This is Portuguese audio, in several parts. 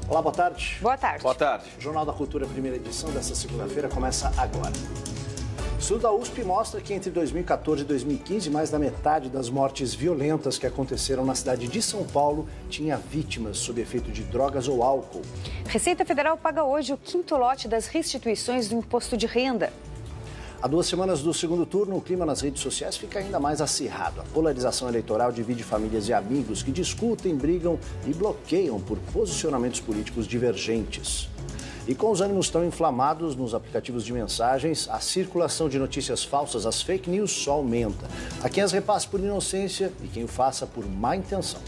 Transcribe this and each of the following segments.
Olá, boa tarde. Boa tarde. Boa tarde. O Jornal da Cultura, primeira edição desta segunda-feira, começa agora. O estudo da USP mostra que entre 2014 e 2015, mais da metade das mortes violentas que aconteceram na cidade de São Paulo tinha vítimas sob efeito de drogas ou álcool. Receita Federal paga hoje o 5º lote das restituições do imposto de renda. Há 2 semanas do segundo turno, o clima nas redes sociais fica ainda mais acirrado. A polarização eleitoral divide famílias e amigos que discutem, brigam e bloqueiam por posicionamentos políticos divergentes. E com os ânimos tão inflamados nos aplicativos de mensagens, a circulação de notícias falsas, as fake news, só aumenta. Há quem as repasse por inocência e quem o faça por má intenção.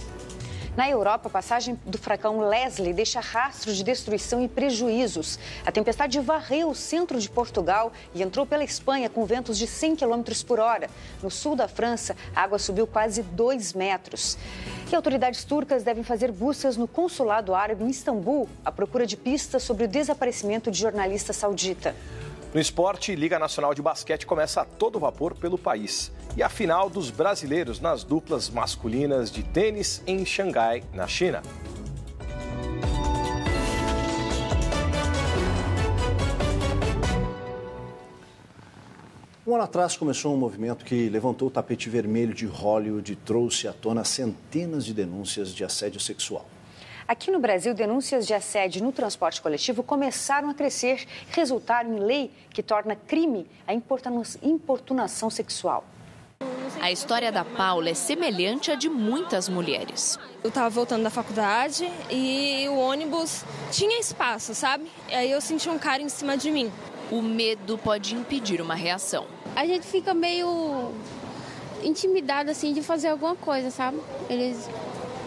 Na Europa, a passagem do furacão Leslie deixa rastros de destruição e prejuízos. A tempestade varreu o centro de Portugal e entrou pela Espanha com ventos de 100 km por hora. No sul da França, a água subiu quase 2 metros. E autoridades turcas devem fazer buscas no consulado árabe em Istambul à procura de pistas sobre o desaparecimento de jornalista saudita. No esporte, Liga Nacional de Basquete começa a todo vapor pelo país. E a final dos brasileiros nas duplas masculinas de tênis em Xangai, na China. Um ano atrás começou um movimento que levantou o tapete vermelho de Hollywood e trouxe à tona centenas de denúncias de assédio sexual. Aqui no Brasil, denúncias de assédio no transporte coletivo começaram a crescer e resultaram em lei que torna crime a importunação sexual. A história da Paula é semelhante à de muitas mulheres. Eu estava voltando da faculdade e o ônibus tinha espaço, sabe? Aí eu senti um cara em cima de mim. O medo pode impedir uma reação. A gente fica meio intimidado, assim, de fazer alguma coisa, sabe? Eles,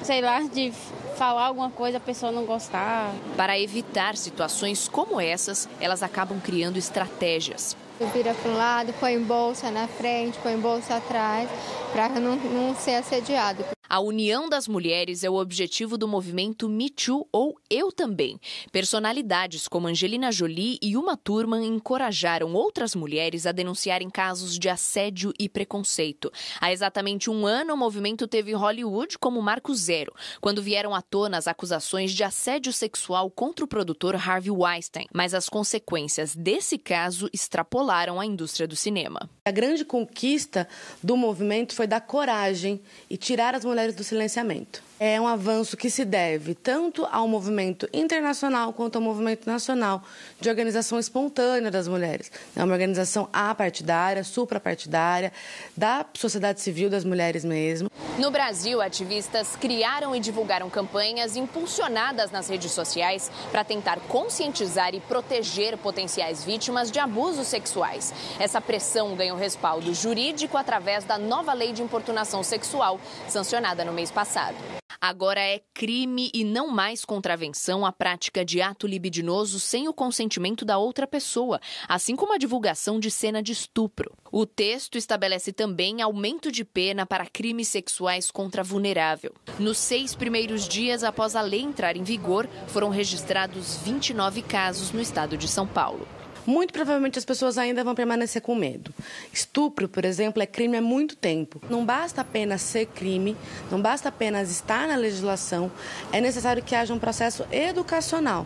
sei lá, de falar alguma coisa, a pessoa não gostar. Para evitar situações como essas, elas acabam criando estratégias. Vira para um lado, põe bolsa na frente, põe bolsa atrás, para não ser assediado. A união das mulheres é o objetivo do movimento Me Too ou Eu Também. Personalidades como Angelina Jolie e Uma Thurman encorajaram outras mulheres a denunciarem casos de assédio e preconceito. Há exatamente 1 ano, o movimento teve Hollywood como marco zero, quando vieram à tona as acusações de assédio sexual contra o produtor Harvey Weinstein. Mas as consequências desse caso extrapolaram a indústria do cinema. A grande conquista do movimento foi dar coragem e tirar as mulheres do silenciamento. É um avanço que se deve tanto ao movimento internacional quanto ao movimento nacional de organização espontânea das mulheres. É uma organização apartidária, suprapartidária, da sociedade civil das mulheres mesmo. No Brasil, ativistas criaram e divulgaram campanhas impulsionadas nas redes sociais para tentar conscientizar e proteger potenciais vítimas de abusos sexuais. Essa pressão ganhou respaldo jurídico através da nova lei de importunação sexual, sancionada no mês passado. Agora é crime e não mais contravenção a prática de ato libidinoso sem o consentimento da outra pessoa, assim como a divulgação de cena de estupro. O texto estabelece também aumento de pena para crimes sexuais contra vulnerável. Nos 6 primeiros dias após a lei entrar em vigor, foram registrados 29 casos no estado de São Paulo. Muito provavelmente as pessoas ainda vão permanecer com medo. Estupro, por exemplo, é crime há muito tempo. Não basta apenas ser crime, não basta apenas estar na legislação, é necessário que haja um processo educacional,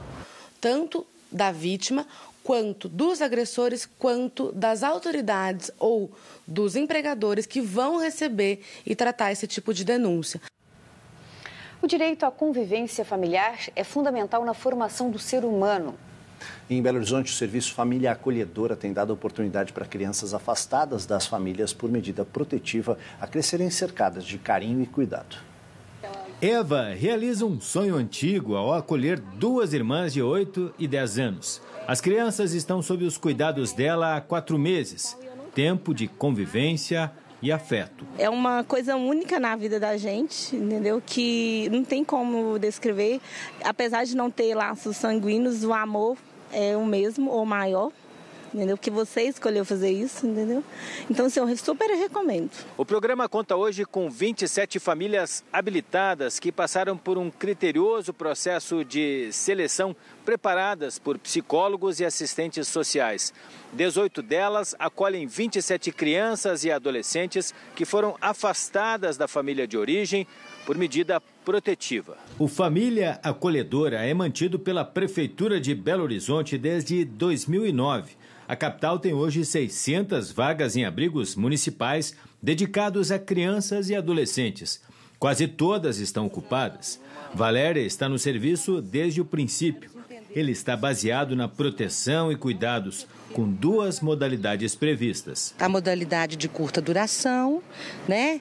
tanto da vítima, quanto dos agressores, quanto das autoridades ou dos empregadores que vão receber e tratar esse tipo de denúncia. O direito à convivência familiar é fundamental na formação do ser humano. Em Belo Horizonte, o Serviço Família Acolhedora tem dado oportunidade para crianças afastadas das famílias por medida protetiva a crescerem cercadas de carinho e cuidado. Eva realiza um sonho antigo ao acolher 2 irmãs de 8 e 10 anos. As crianças estão sob os cuidados dela há 4 meses. Tempo de convivência e afeto. É uma coisa única na vida da gente, entendeu? Que não tem como descrever. Apesar de não ter laços sanguíneos, o amor é o mesmo ou maior, entendeu? Porque você escolheu fazer isso, entendeu? Então, assim, eu super recomendo. O programa conta hoje com 27 famílias habilitadas que passaram por um criterioso processo de seleção preparadas por psicólogos e assistentes sociais. 18 delas acolhem 27 crianças e adolescentes que foram afastadas da família de origem por medida protetiva. O Família Acolhedora é mantido pela Prefeitura de Belo Horizonte desde 2009. A capital tem hoje 600 vagas em abrigos municipais dedicados a crianças e adolescentes. Quase todas estão ocupadas. Valéria está no serviço desde o princípio. Ele está baseado na proteção e cuidados, com 2 modalidades previstas. A modalidade de curta duração, né,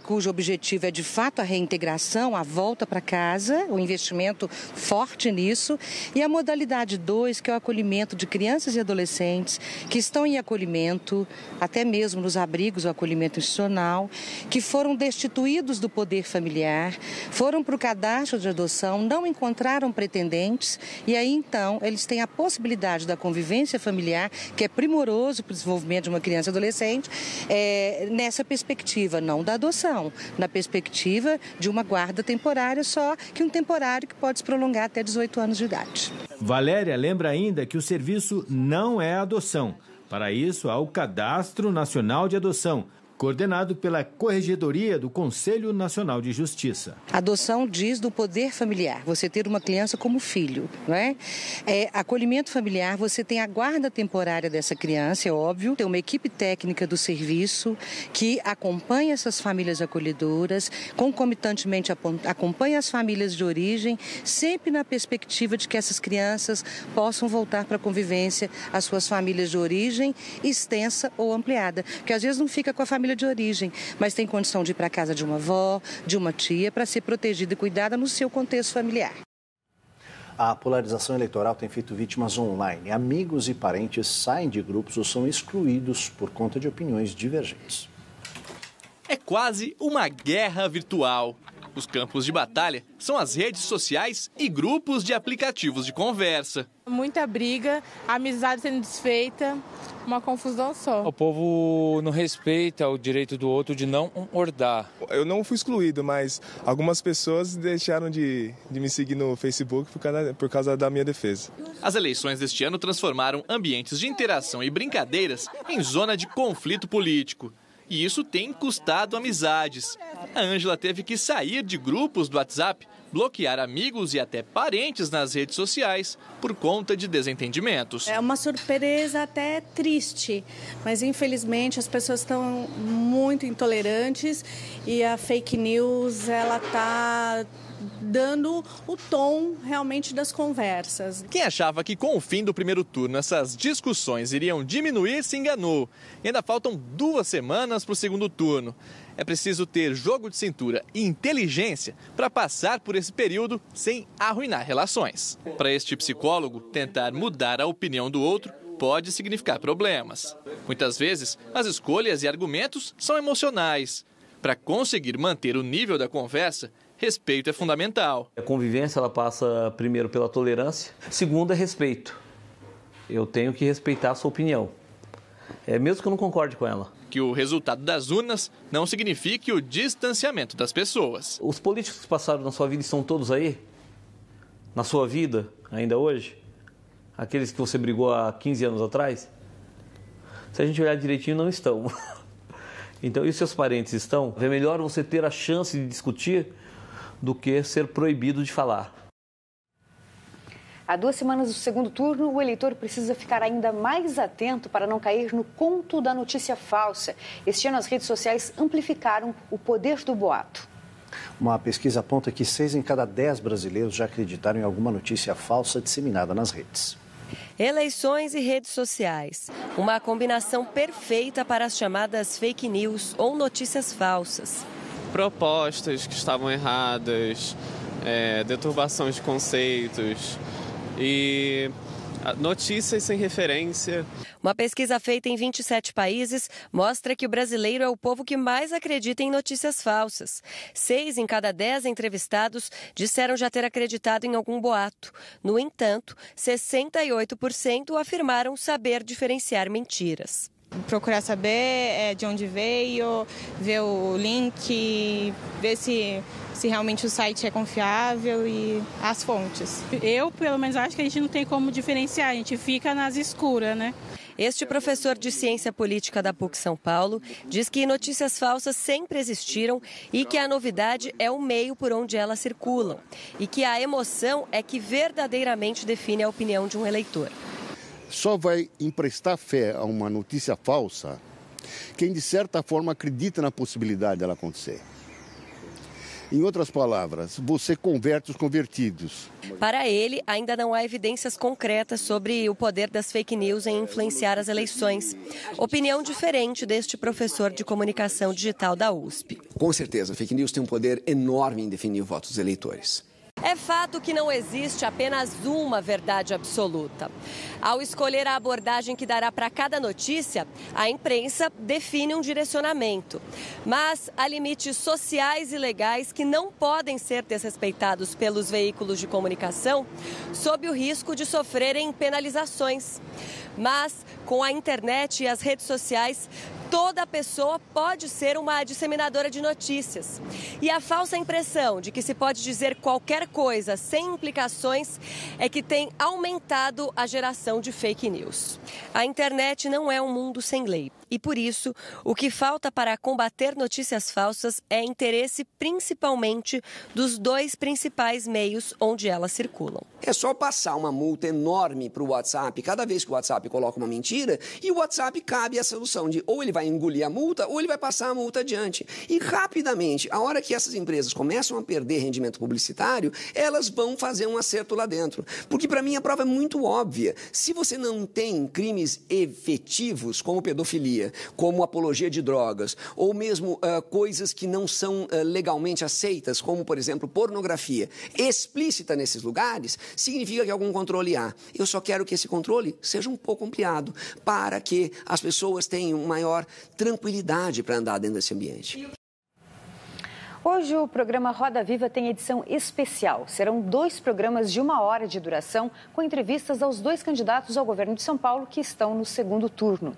cujo objetivo é de fato a reintegração, a volta para casa, o investimento forte nisso. E a modalidade 2, que é o acolhimento de crianças e adolescentes que estão em acolhimento, até mesmo nos abrigos, o acolhimento institucional, que foram destituídos do poder familiar, foram para o cadastro de adoção, não encontraram pretendentes e aí então eles têm a possibilidade da convivência familiar, que é primoroso para o desenvolvimento de uma criança e adolescente, nessa perspectiva, não da adoção, na perspectiva de uma guarda temporária, só que um temporário que pode se prolongar até 18 anos de idade. Valéria lembra ainda que o serviço não é adoção. Para isso, há o Cadastro Nacional de Adoção, coordenado pela Corregedoria do Conselho Nacional de Justiça. Adoção diz do poder familiar, você ter uma criança como filho, não é? Acolhimento familiar, você tem a guarda temporária dessa criança, é óbvio, tem uma equipe técnica do serviço que acompanha essas famílias acolhedoras, concomitantemente acompanha as famílias de origem, sempre na perspectiva de que essas crianças possam voltar para a convivência às suas famílias de origem, extensa ou ampliada, porque às vezes não fica com a família de origem, mas tem condição de ir para a casa de uma avó, de uma tia, para ser protegida e cuidada no seu contexto familiar. A polarização eleitoral tem feito vítimas online. Amigos e parentes saem de grupos ou são excluídos por conta de opiniões divergentes. É quase uma guerra virtual. Os campos de batalha são as redes sociais e grupos de aplicativos de conversa. Muita briga, amizade sendo desfeita, uma confusão só. O povo não respeita o direito do outro de não concordar. Eu não fui excluído, mas algumas pessoas deixaram de me seguir no Facebook por causa da minha defesa. As eleições deste ano transformaram ambientes de interação e brincadeiras em zona de conflito político. E isso tem custado amizades. A Ângela teve que sair de grupos do WhatsApp, bloquear amigos e até parentes nas redes sociais por conta de desentendimentos. É uma surpresa até triste, mas infelizmente as pessoas estão muito intolerantes e a fake news, ela está dando o tom realmente das conversas. Quem achava que com o fim do primeiro turno essas discussões iriam diminuir se enganou. E ainda faltam 2 semanas para o segundo turno. É preciso ter jogo de cintura e inteligência para passar por esse período sem arruinar relações. Para este psicólogo, tentar mudar a opinião do outro pode significar problemas. Muitas vezes, as escolhas e argumentos são emocionais. Para conseguir manter o nível da conversa, respeito é fundamental. A convivência ela passa primeiro pela tolerância, segundo é respeito. Eu tenho que respeitar a sua opinião, mesmo que eu não concorde com ela. Que o resultado das urnas não signifique o distanciamento das pessoas. Os políticos que passaram na sua vida estão todos aí? Na sua vida, ainda hoje? Aqueles que você brigou há 15 anos atrás? Se a gente olhar direitinho, não estão. Então, e os seus parentes estão? É melhor você ter a chance de discutir do que ser proibido de falar. Há 2 semanas do segundo turno, o eleitor precisa ficar ainda mais atento para não cair no conto da notícia falsa. Este ano, as redes sociais amplificaram o poder do boato. Uma pesquisa aponta que 6 em cada 10 brasileiros já acreditaram em alguma notícia falsa disseminada nas redes. Eleições e redes sociais. Uma combinação perfeita para as chamadas fake news ou notícias falsas. Propostas que estavam erradas, deturbação de conceitos e notícias sem referência. Uma pesquisa feita em 27 países mostra que o brasileiro é o povo que mais acredita em notícias falsas. 6 em cada 10 entrevistados disseram já ter acreditado em algum boato. No entanto, 68% afirmaram saber diferenciar mentiras. Procurar saber de onde veio, ver o link, ver se realmente o site é confiável e as fontes. Eu, pelo menos, acho que a gente não tem como diferenciar, a gente fica nas escuras, né? Este professor de ciência política da PUC São Paulo diz que notícias falsas sempre existiram e que a novidade é o meio por onde elas circulam e que a emoção é que verdadeiramente define a opinião de um eleitor. Só vai emprestar fé a uma notícia falsa quem, de certa forma, acredita na possibilidade dela acontecer. Em outras palavras, você converte os convertidos. Para ele, ainda não há evidências concretas sobre o poder das fake news em influenciar as eleições. Opinião diferente deste professor de comunicação digital da USP. Com certeza, fake news tem um poder enorme em definir o voto dos eleitores. É fato que não existe apenas uma verdade absoluta. Ao escolher a abordagem que dará para cada notícia, a imprensa define um direcionamento. Mas há limites sociais e legais que não podem ser desrespeitados pelos veículos de comunicação, sob o risco de sofrerem penalizações. Mas, com a internet e as redes sociais, toda pessoa pode ser uma disseminadora de notícias. E a falsa impressão de que se pode dizer qualquer coisa sem implicações é que tem aumentado a geração de fake news. A internet não é um mundo sem lei. E por isso, o que falta para combater notícias falsas é interesse principalmente dos dois principais meios onde elas circulam. É só passar uma multa enorme para o WhatsApp cada vez que o WhatsApp coloca uma mentira e o WhatsApp cabe a solução de ou ele vai engolir a multa ou ele vai passar a multa adiante. E rapidamente, a hora que essas empresas começam a perder rendimento publicitário, elas vão fazer um acerto lá dentro. Porque para mim a prova é muito óbvia. Se você não tem crimes efetivos como pedofilia, como apologia de drogas, ou mesmo coisas que não são legalmente aceitas, como, por exemplo, pornografia, explícita nesses lugares, significa que algum controle há. Eu só quero que esse controle seja um pouco ampliado, para que as pessoas tenham maior tranquilidade para andar dentro desse ambiente. Hoje o programa Roda Viva tem edição especial. Serão 2 programas de 1 hora de duração, com entrevistas aos 2 candidatos ao governo de São Paulo que estão no segundo turno.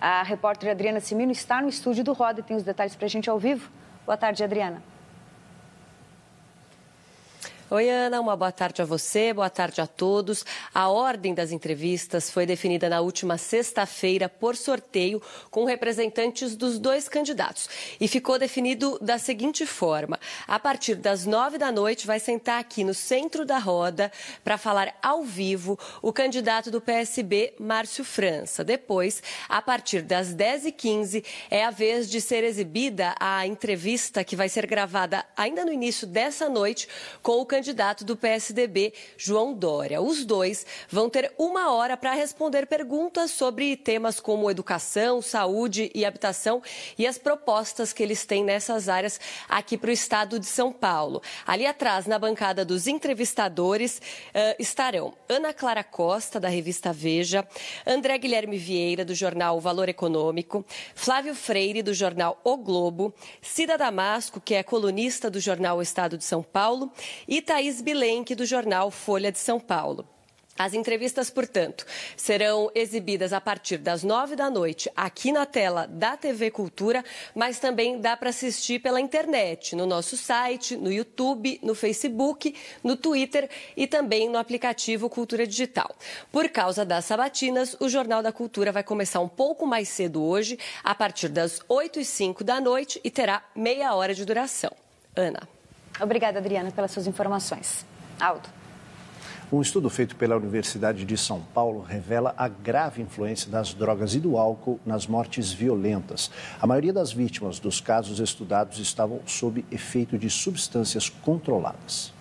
A repórter Adriana Cimino está no estúdio do Roda e tem os detalhes para a gente ao vivo. Boa tarde, Adriana. Oi, Ana, uma boa tarde a você, boa tarde a todos. A ordem das entrevistas foi definida na última sexta-feira por sorteio com representantes dos 2 candidatos. E ficou definido da seguinte forma: a partir das 9 da noite vai sentar aqui no centro da roda para falar ao vivo o candidato do PSB, Márcio França. Depois, a partir das 10h15, é a vez de ser exibida a entrevista que vai ser gravada ainda no início dessa noite com o candidato do PSDB, João Dória. Os 2 vão ter 1 hora para responder perguntas sobre temas como educação, saúde e habitação e as propostas que eles têm nessas áreas aqui para o estado de São Paulo. Ali atrás, na bancada dos entrevistadores, estarão Ana Clara Costa, da revista Veja, André Guilherme Vieira, do jornal Valor Econômico, Flávio Freire, do jornal O Globo, Cida Damasco, que é colunista do jornal O Estado de São Paulo, e Thaís Bilenque, do jornal Folha de São Paulo. As entrevistas, portanto, serão exibidas a partir das 9 da noite aqui na tela da TV Cultura, mas também dá para assistir pela internet, no nosso site, no YouTube, no Facebook, no Twitter e também no aplicativo Cultura Digital. Por causa das sabatinas, o Jornal da Cultura vai começar um pouco mais cedo hoje, a partir das 8h05 da noite e terá meia hora de duração. Ana. Obrigada, Adriana, pelas suas informações. Aldo. Um estudo feito pela Universidade de São Paulo revela a grave influência das drogas e do álcool nas mortes violentas. A maioria das vítimas dos casos estudados estavam sob efeito de substâncias controladas.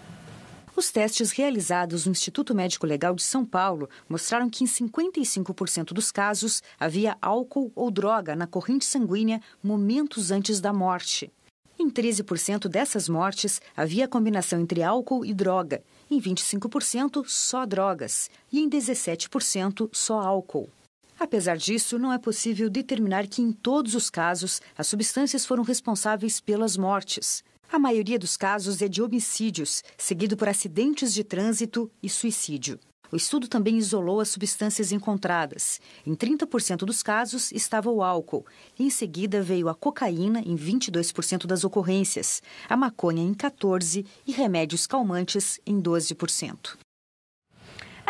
Os testes realizados no Instituto Médico Legal de São Paulo mostraram que em 55% dos casos havia álcool ou droga na corrente sanguínea momentos antes da morte. Em 13% dessas mortes, havia combinação entre álcool e droga. Em 25%, só drogas. E em 17%, só álcool. Apesar disso, não é possível determinar que, em todos os casos, as substâncias foram responsáveis pelas mortes. A maioria dos casos é de homicídios, seguido por acidentes de trânsito e suicídio. O estudo também isolou as substâncias encontradas. Em 30% dos casos estava o álcool. Em seguida veio a cocaína em 22% das ocorrências, a maconha em 14% e remédios calmantes em 12%.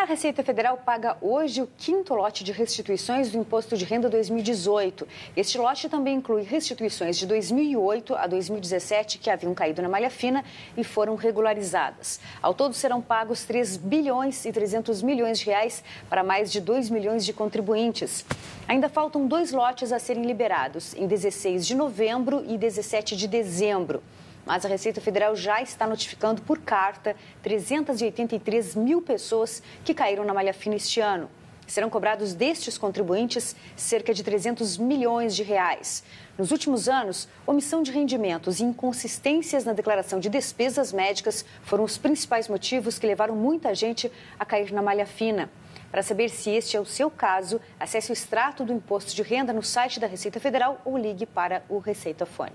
A Receita Federal paga hoje o 5º lote de restituições do Imposto de Renda 2018. Este lote também inclui restituições de 2008 a 2017 que haviam caído na malha fina e foram regularizadas. Ao todo serão pagos 3 bilhões e 300 milhões de reais para mais de 2 milhões de contribuintes. Ainda faltam 2 lotes a serem liberados, em 16 de novembro e 17 de dezembro. Mas a Receita Federal já está notificando por carta 383 mil pessoas que caíram na malha fina este ano. Serão cobrados destes contribuintes cerca de 300 milhões de reais. Nos últimos anos, omissão de rendimentos e inconsistências na declaração de despesas médicas foram os principais motivos que levaram muita gente a cair na malha fina. Para saber se este é o seu caso, acesse o extrato do Imposto de Renda no site da Receita Federal ou ligue para o Receita Fone.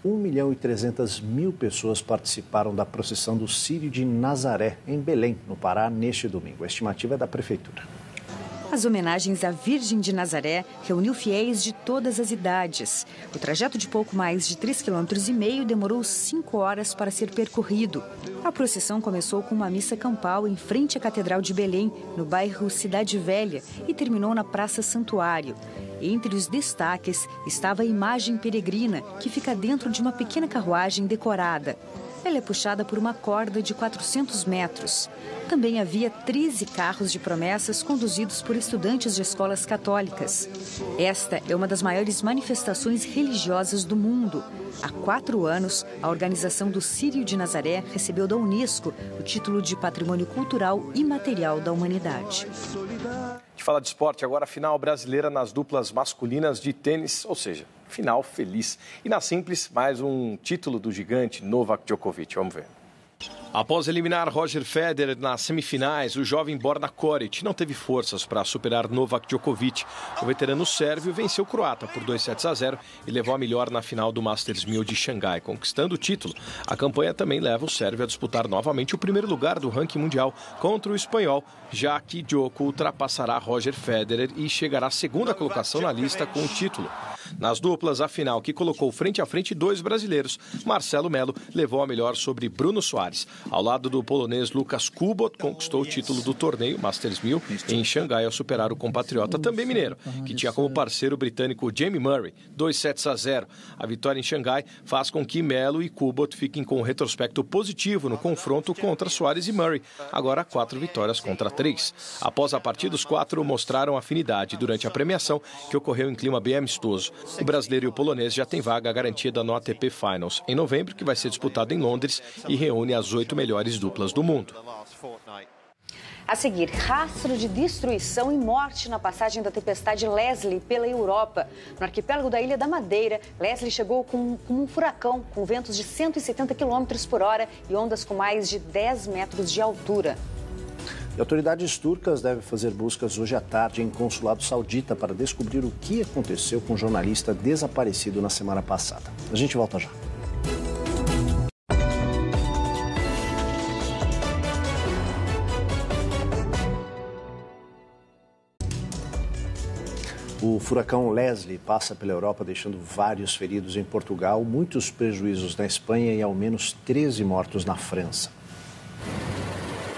1.300.000 pessoas participaram da procissão do Círio de Nazaré, em Belém, no Pará, neste domingo. A estimativa é da Prefeitura. As homenagens à Virgem de Nazaré reuniu fiéis de todas as idades. O trajeto de pouco mais de 3,5 km demorou 5 horas para ser percorrido. A procissão começou com uma missa campal em frente à Catedral de Belém, no bairro Cidade Velha, e terminou na Praça Santuário. Entre os destaques estava a imagem peregrina, que fica dentro de uma pequena carruagem decorada. Ela é puxada por uma corda de 400 metros. Também havia 13 carros de promessas conduzidos por estudantes de escolas católicas. Esta é uma das maiores manifestações religiosas do mundo. Há 4 anos, a organização do Círio de Nazaré recebeu da Unesco o título de Patrimônio Cultural Imaterial da Humanidade. A gente fala de esporte agora, a final brasileira nas duplas masculinas de tênis, ou seja, final feliz. E na simples, mais um título do gigante Novak Djokovic. Vamos ver. Após eliminar Roger Federer nas semifinais, o jovem Borna Coric não teve forças para superar Novak Djokovic. O veterano sérvio venceu o croata por 2-0 e levou a melhor na final do Masters 1000 de Xangai, conquistando o título. A campanha também leva o sérvio a disputar novamente o primeiro lugar do ranking mundial contra o espanhol, já que Djoko ultrapassará Roger Federer e chegará à segunda colocação na lista com o título. Nas duplas, a final que colocou frente a frente 2 brasileiros, Marcelo Melo levou a melhor sobre Bruno Soares. Ao lado do polonês Lucas Kubot, conquistou o título do torneio Masters 1000 em Xangai ao superar o compatriota também mineiro, que tinha como parceiro o britânico Jamie Murray, 2-0. A vitória em Xangai faz com que Melo e Kubot fiquem com um retrospecto positivo no confronto contra Soares e Murray, agora 4 vitórias contra 3. Após a partida, os 4 mostraram afinidade durante a premiação, que ocorreu em clima bem amistoso. O brasileiro e o polonês já têm vaga garantida no ATP Finals em novembro, que vai ser disputado em Londres e reúne as 8 melhores duplas do mundo. A seguir, rastro de destruição e morte na passagem da tempestade Leslie pela Europa. No arquipélago da Ilha da Madeira, Leslie chegou como um furacão, com ventos de 170 km por hora e ondas com mais de 10 metros de altura. E autoridades turcas devem fazer buscas hoje à tarde em consulado saudita para descobrir o que aconteceu com o jornalista desaparecido na semana passada. A gente volta já. O furacão Leslie passa pela Europa, deixando vários feridos em Portugal, muitos prejuízos na Espanha e ao menos 13 mortos na França.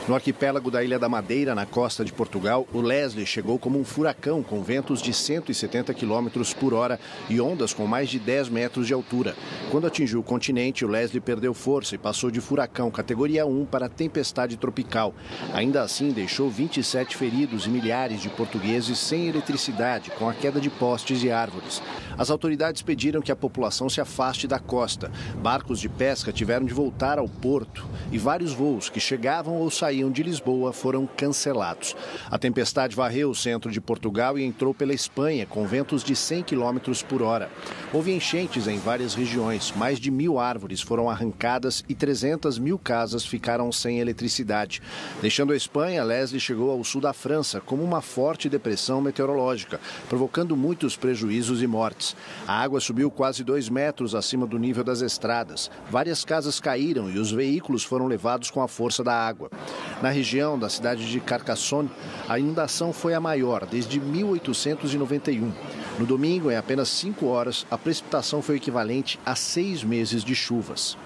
No arquipélago da Ilha da Madeira, na costa de Portugal, o Leslie chegou como um furacão com ventos de 170 km por hora e ondas com mais de 10 metros de altura. Quando atingiu o continente, o Leslie perdeu força e passou de furacão categoria 1 para tempestade tropical. Ainda assim, deixou 27 feridos e milhares de portugueses sem eletricidade, com a queda de postes e árvores. As autoridades pediram que a população se afaste da costa. Barcos de pesca tiveram de voltar ao porto e vários voos que chegavam ou saíam de Lisboa foram cancelados. A tempestade varreu o centro de Portugal e entrou pela Espanha com ventos de 100 km por hora. Houve enchentes em várias regiões, mais de 1.000 árvores foram arrancadas e 300.000 casas ficaram sem eletricidade. Deixando a Espanha, Leslie chegou ao sul da França como uma forte depressão meteorológica, provocando muitos prejuízos e mortes. A água subiu quase 2 metros acima do nível das estradas. Várias casas caíram e os veículos foram levados com a força da água. Na região da cidade de Carcassonne, a inundação foi a maior desde 1891. No domingo, em apenas 5 horas, a precipitação foi equivalente a 6 meses de chuvas.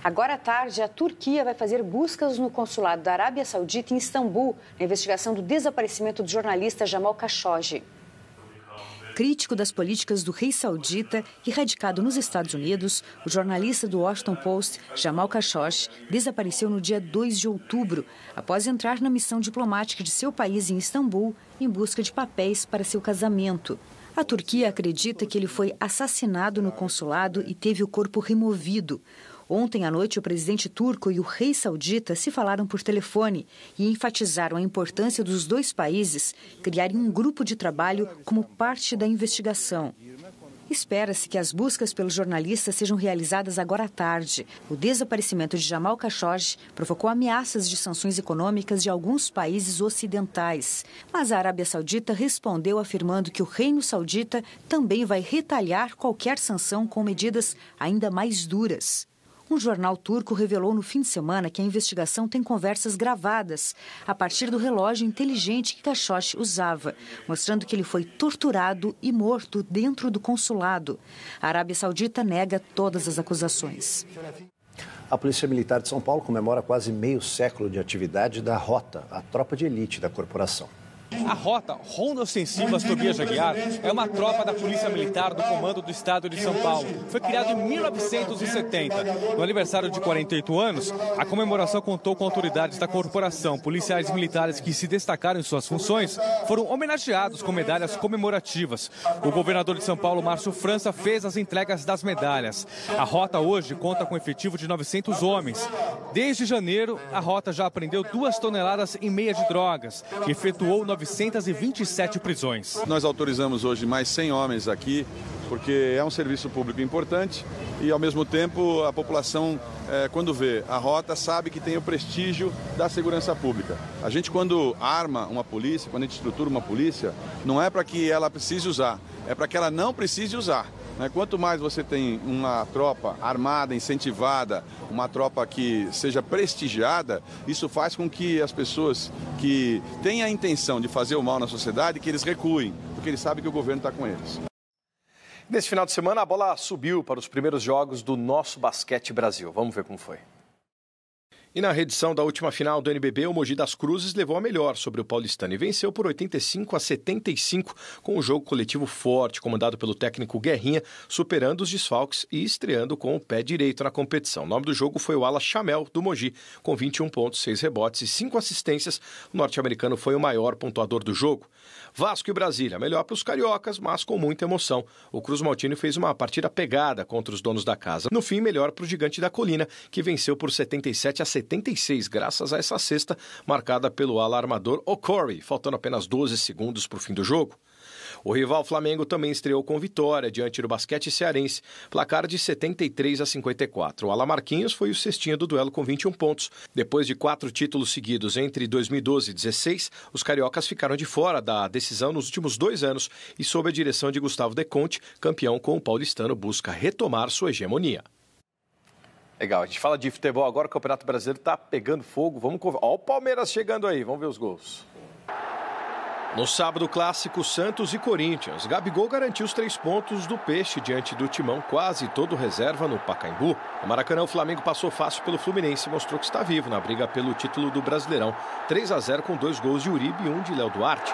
Agora à tarde, a Turquia vai fazer buscas no consulado da Arábia Saudita em Istambul, na investigação do desaparecimento do jornalista Jamal Khashoggi. Crítico das políticas do rei saudita e radicado nos Estados Unidos, o jornalista do Washington Post, Jamal Khashoggi, desapareceu no dia 2 de outubro, após entrar na missão diplomática de seu país em Istambul em busca de papéis para seu casamento. A Turquia acredita que ele foi assassinado no consulado e teve o corpo removido. Ontem à noite, o presidente turco e o rei saudita se falaram por telefone e enfatizaram a importância dos dois países criarem um grupo de trabalho como parte da investigação. Espera-se que as buscas pelos jornalistas sejam realizadas agora à tarde. O desaparecimento de Jamal Khashoggi provocou ameaças de sanções econômicas de alguns países ocidentais. Mas a Arábia Saudita respondeu afirmando que o reino saudita também vai retaliar qualquer sanção com medidas ainda mais duras. Um jornal turco revelou no fim de semana que a investigação tem conversas gravadas a partir do relógio inteligente que Khashoggi usava, mostrando que ele foi torturado e morto dentro do consulado. A Arábia Saudita nega todas as acusações. A Polícia Militar de São Paulo comemora quase meio século de atividade da Rota, a tropa de elite da corporação. A Rota, Ronda Ostensivas Tobias Aguiar, é uma tropa da Polícia Militar do Comando do Estado de São Paulo. Foi criado em 1970. No aniversário de 48 anos, a comemoração contou com autoridades da corporação. Policiais militares que se destacaram em suas funções foram homenageados com medalhas comemorativas. O governador de São Paulo, Márcio França, fez as entregas das medalhas. A Rota hoje conta com um efetivo de 900 homens. Desde janeiro, a Rota já apreendeu 2 toneladas e meia de drogas e efetuou 927 prisões. Nós autorizamos hoje mais 100 homens aqui, porque é um serviço público importante e, ao mesmo tempo, a população, quando vê a Rota, sabe que tem o prestígio da segurança pública. A gente, quando arma uma polícia, quando a gente estrutura uma polícia, não é para que ela precise usar, é para que ela não precise usar. Quanto mais você tem uma tropa armada, incentivada, uma tropa que seja prestigiada, isso faz com que as pessoas que têm a intenção de fazer o mal na sociedade, que eles recuem, porque eles sabem que o governo está com eles. Nesse final de semana, a bola subiu para os primeiros jogos do Nosso Basquete Brasil. Vamos ver como foi. E na reedição da última final do NBB, o Mogi das Cruzes levou a melhor sobre o paulistano e venceu por 85-75 com um jogo coletivo forte, comandado pelo técnico Guerrinha, superando os desfalques e estreando com o pé direito na competição. O nome do jogo foi o ala Chamel, do Mogi, com 21 pontos, 6 rebotes e 5 assistências. O norte-americano foi o maior pontuador do jogo. Vasco e Brasília, melhor para os cariocas, mas com muita emoção. O Cruz Maltino fez uma partida pegada contra os donos da casa. No fim, melhor para o Gigante da Colina, que venceu por 77-76, graças a essa cesta marcada pelo ala armador O'Corey, faltando apenas 12 segundos para o fim do jogo. O rival Flamengo também estreou com vitória diante do Basquete Cearense, placar de 73-54. O ala Marquinhos foi o cestinha do duelo com 21 pontos. Depois de 4 títulos seguidos entre 2012 e 2016, os cariocas ficaram de fora da decisão nos últimos 2 anos e, sob a direção de Gustavo De Conte, campeão com o paulistano busca retomar sua hegemonia. Legal, a gente fala de futebol agora, o Campeonato Brasileiro está pegando fogo. Olha o Palmeiras chegando aí, vamos ver os gols. No sábado clássico, Santos e Corinthians. Gabigol garantiu os 3 pontos do Peixe diante do Timão, quase todo reserva no Pacaembu. No Maracanã, o Flamengo passou fácil pelo Fluminense e mostrou que está vivo na briga pelo título do Brasileirão. 3-0 com 2 gols de Uribe e 1 de Léo Duarte.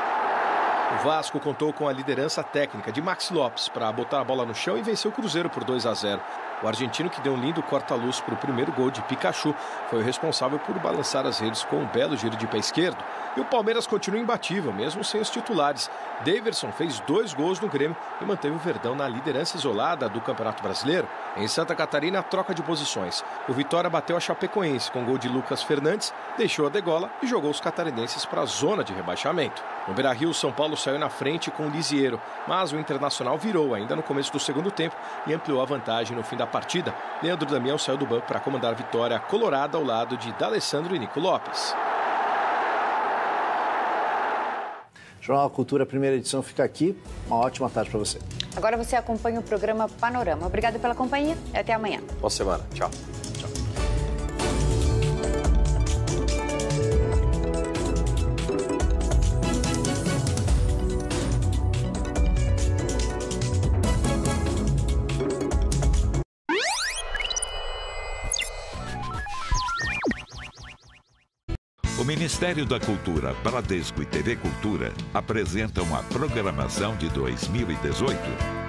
O Vasco contou com a liderança técnica de Maxi Lopes para botar a bola no chão e venceu o Cruzeiro por 2-0. O argentino, que deu um lindo corta-luz para o primeiro gol de Pikachu, foi o responsável por balançar as redes com um belo giro de pé esquerdo. E o Palmeiras continua imbatível, mesmo sem os titulares. Daverson fez 2 gols no Grêmio e manteve o Verdão na liderança isolada do Campeonato Brasileiro. Em Santa Catarina, troca de posições. O Vitória bateu a Chapecoense com gol de Lucas Fernandes, deixou a degola e jogou os catarinenses para a zona de rebaixamento. No Beira-Rio, o São Paulo saiu na frente com o Lisiero, mas o Internacional virou ainda no começo do segundo tempo e ampliou a vantagem no fim da partida. Leandro Damião saiu do banco para comandar a vitória colorada ao lado de D'Alessandro e Nico Lopes. Jornal Cultura, primeira edição, fica aqui. Uma ótima tarde para você. Agora você acompanha o programa Panorama. Obrigada pela companhia e até amanhã. Boa semana. Tchau. O Ministério da Cultura, Bradesco e TV Cultura apresentam a programação de 2018.